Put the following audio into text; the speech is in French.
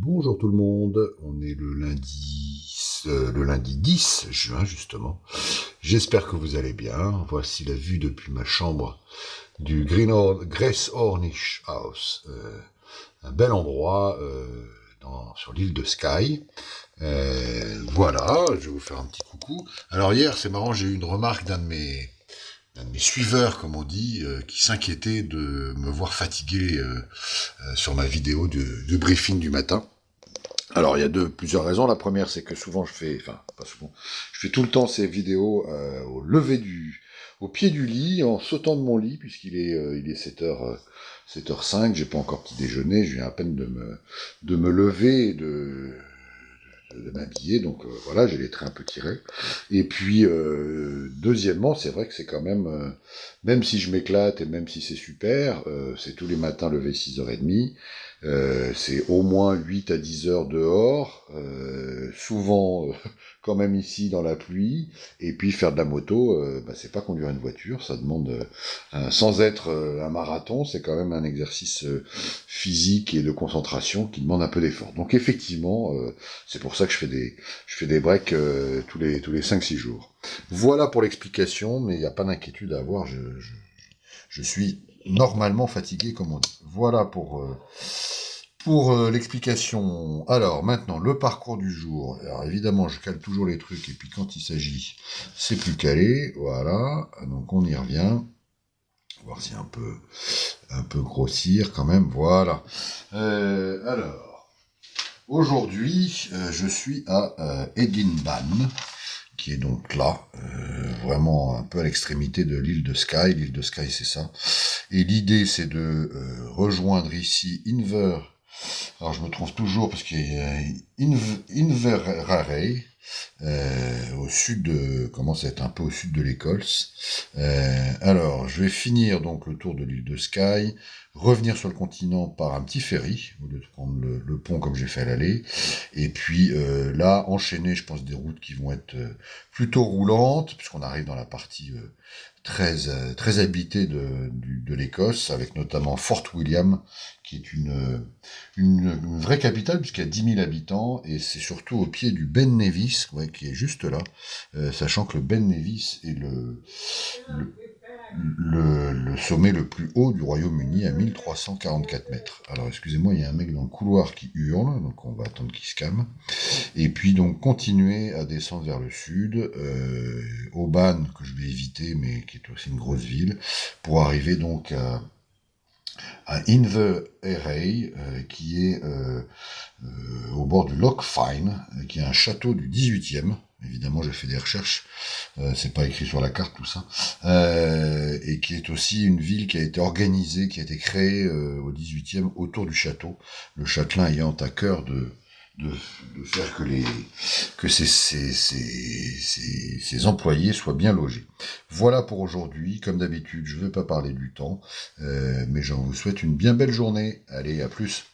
Bonjour tout le monde, on est le lundi 10 juin justement. J'espère que vous allez bien. Voici la vue depuis ma chambre du Greshornish House. Un bel endroit sur l'île de Skye. Voilà, je vais vous faire un petit coucou. Alors hier, c'est marrant, j'ai eu une remarque d'un de mes suiveurs, comme on dit, qui s'inquiétait de me voir fatigué sur ma vidéo de briefing du matin. Alors, il y a plusieurs raisons. La première, c'est que souvent je fais tout le temps ces vidéos au pied du lit, en sautant de mon lit, puisqu'il est 7h05, j'ai pas encore petit déjeuner, je viens à peine de me lever et de m'habiller, donc voilà, j'ai les traits un peu tirés. Et puis, deuxièmement, c'est vrai que c'est quand même si je m'éclate et même si c'est super, c'est tous les matins lever 6h30, c'est au moins 8 à 10 heures dehors, souvent quand même ici dans la pluie, et puis faire de la moto, c'est pas conduire une voiture, ça demande, sans être un marathon, c'est quand même un exercice physique et de concentration qui demande un peu d'effort. Donc effectivement, c'est pour ça que je fais des breaks tous les 5-6 jours. Voilà pour l'explication, mais il n'y a pas d'inquiétude à avoir, je suis normalement fatigué, comme on dit. Voilà pour l'explication. Alors, maintenant, le parcours du jour. Alors, évidemment, je cale toujours les trucs, et puis quand il s'agit, c'est plus calé. Voilà. Donc, on y revient. On va voir si un peu grossir, quand même. Voilà. Alors, aujourd'hui, je suis à Edinburgh, qui est donc là, vraiment un peu à l'extrémité de l'île de Skye. L'île de Skye, c'est ça. Et l'idée, c'est de rejoindre ici Inver. Alors, je me trompe toujours parce qu'il y a Inverarey, au sud commence à être un peu au sud de l'Écosse. Alors, je vais finir donc le tour de l'île de Skye, revenir sur le continent par un petit ferry, au lieu de prendre le pont comme j'ai fait à l'aller, et puis là, enchaîner, je pense, des routes qui vont être plutôt roulantes, puisqu'on arrive dans la partie très habitée de l'Écosse, avec notamment Fort William, qui est une vraie capitale, puisqu'il y a 10 000 habitants, et c'est surtout au pied du Ben Nevis, qui est juste là, sachant que le Ben Nevis est le sommet le plus haut du Royaume-Uni à 1344 mètres. Alors excusez-moi, il y a un mec dans le couloir qui hurle, donc on va attendre qu'il se calme. Et puis donc continuer à descendre vers le sud, Oban, que je vais éviter, mais qui est aussi une grosse ville, pour arriver donc à Inverarey, qui est au bord du Loch Fyne, qui est un château du 18e. Évidemment, j'ai fait des recherches, c'est pas écrit sur la carte tout ça, et qui est aussi une ville qui a été organisée, qui a été créée au 18e autour du château, le châtelain ayant à cœur de faire que ses employés soient bien logés. Voilà pour aujourd'hui. Comme d'habitude, je ne veux pas parler du temps, mais je vous souhaite une bien belle journée. Allez, à plus.